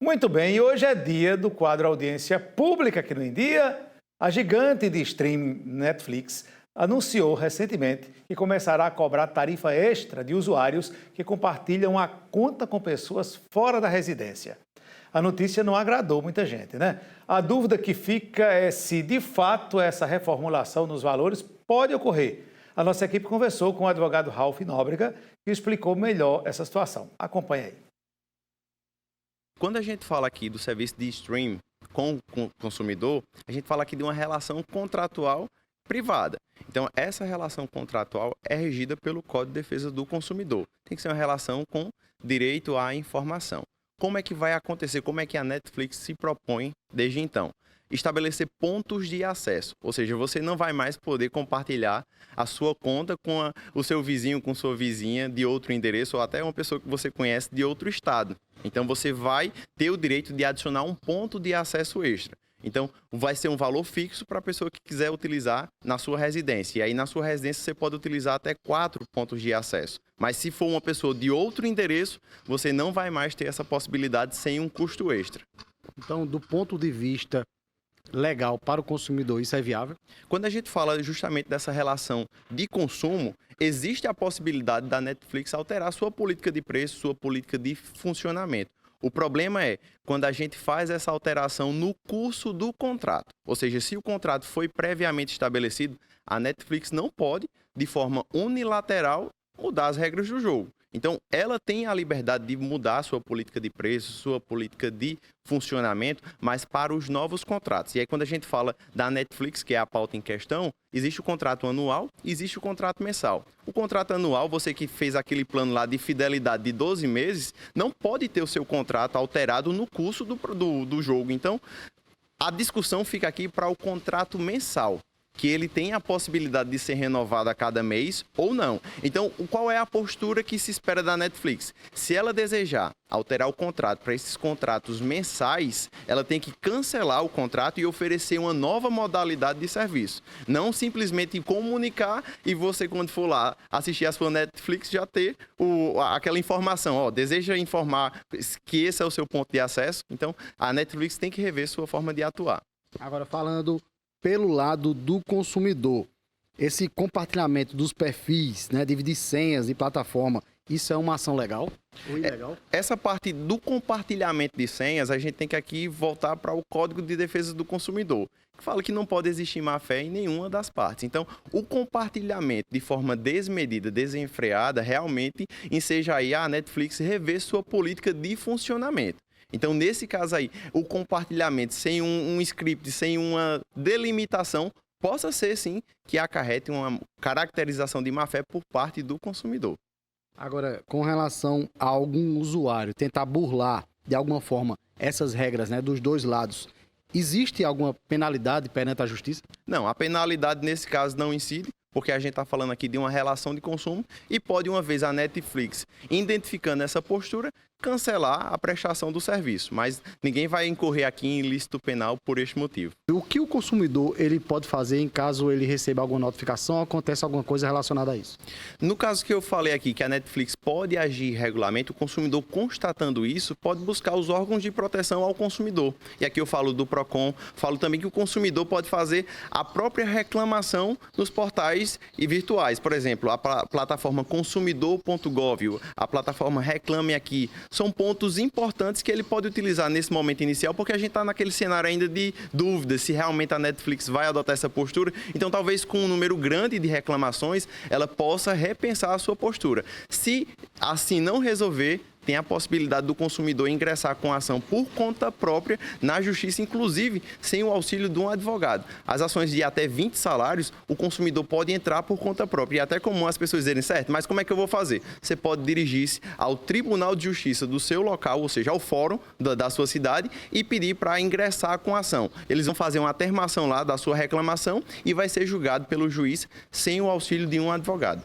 Muito bem, e hoje é dia do quadro Audiência Pública aqui no Em Dia. A gigante de streaming Netflix anunciou recentemente que começará a cobrar tarifa extra de usuários que compartilham a conta com pessoas fora da residência. A notícia não agradou muita gente, né? A dúvida que fica é se, de fato, essa reformulação nos valores pode ocorrer. A nossa equipe conversou com o advogado Ralph Nóbrega, que explicou melhor essa situação. Acompanhe aí. Quando a gente fala aqui do serviço de stream com o consumidor, a gente fala aqui de uma relação contratual privada. Então, essa relação contratual é regida pelo Código de Defesa do Consumidor. Tem que ser uma relação com direito à informação. Como é que vai acontecer? Como é que a Netflix se propõe desde então? Estabelecer pontos de acesso, ou seja, você não vai mais poder compartilhar a sua conta com o seu vizinho, com sua vizinha de outro endereço ou até uma pessoa que você conhece de outro estado. Então, você vai ter o direito de adicionar um ponto de acesso extra. Então, vai ser um valor fixo para a pessoa que quiser utilizar na sua residência. E aí, na sua residência, você pode utilizar até 4 pontos de acesso. Mas se for uma pessoa de outro endereço, você não vai mais ter essa possibilidade sem um custo extra. Então, do ponto de vista legal para o consumidor, isso é viável? Quando a gente fala justamente dessa relação de consumo, existe a possibilidade da Netflix alterar sua política de preço, sua política de funcionamento. O problema é quando a gente faz essa alteração no curso do contrato. Ou seja, se o contrato foi previamente estabelecido, a Netflix não pode, de forma unilateral, mudar as regras do jogo. Então, ela tem a liberdade de mudar sua política de preço, sua política de funcionamento, mas para os novos contratos. E aí, quando a gente fala da Netflix, que é a pauta em questão, existe o contrato anual e existe o contrato mensal. O contrato anual, você que fez aquele plano lá de fidelidade de 12 meses, não pode ter o seu contrato alterado no curso do jogo. Então, a discussão fica aqui para o contrato mensal, que ele tem a possibilidade de ser renovado a cada mês ou não. Então, qual é a postura que se espera da Netflix? Se ela desejar alterar o contrato para esses contratos mensais, ela tem que cancelar o contrato e oferecer uma nova modalidade de serviço. Não simplesmente comunicar e você, quando for lá assistir a sua Netflix, já ter aquela informação. Ó, deseja informar que esse é o seu ponto de acesso? Então, a Netflix tem que rever sua forma de atuar. Agora, falando pelo lado do consumidor, esse compartilhamento dos perfis, né, dividir senhas de plataforma, isso é uma ação legal ou ilegal? Essa parte do compartilhamento de senhas, a gente tem que aqui voltar para o Código de Defesa do Consumidor, que fala que não pode existir má-fé em nenhuma das partes. Então, o compartilhamento de forma desmedida, desenfreada, realmente enseja aí a Netflix rever sua política de funcionamento. Então, nesse caso aí, o compartilhamento sem um script, sem uma delimitação, possa ser, sim, que acarrete uma caracterização de má-fé por parte do consumidor. Agora, com relação a algum usuário tentar burlar, de alguma forma, essas regras, né, dos dois lados, existe alguma penalidade perante a justiça? Não, a penalidade nesse caso não incide, porque a gente está falando aqui de uma relação de consumo e pode, uma vez a Netflix identificando essa postura, cancelar a prestação do serviço. Mas ninguém vai incorrer aqui em ilícito penal por este motivo. O que o consumidor ele pode fazer em caso ele receba alguma notificação ou acontece alguma coisa relacionada a isso? No caso que eu falei aqui, que a Netflix pode agir irregularmente, o consumidor constatando isso pode buscar os órgãos de proteção ao consumidor. E aqui eu falo do PROCON, falo também que o consumidor pode fazer a própria reclamação nos portais e virtuais. Por exemplo, a plataforma consumidor.gov, a plataforma Reclame Aqui, são pontos importantes que ele pode utilizar nesse momento inicial, porque a gente está naquele cenário ainda de dúvida se realmente a Netflix vai adotar essa postura. Então, talvez com um número grande de reclamações, ela possa repensar a sua postura. Se assim não resolver, tem a possibilidade do consumidor ingressar com ação por conta própria na justiça, inclusive sem o auxílio de um advogado. As ações de até 20 salários, o consumidor pode entrar por conta própria. E é até comum as pessoas dizerem, certo, mas como é que eu vou fazer? Você pode dirigir-se ao Tribunal de Justiça do seu local, ou seja, ao fórum da sua cidade, e pedir para ingressar com ação. Eles vão fazer uma termação lá da sua reclamação e vai ser julgado pelo juiz sem o auxílio de um advogado.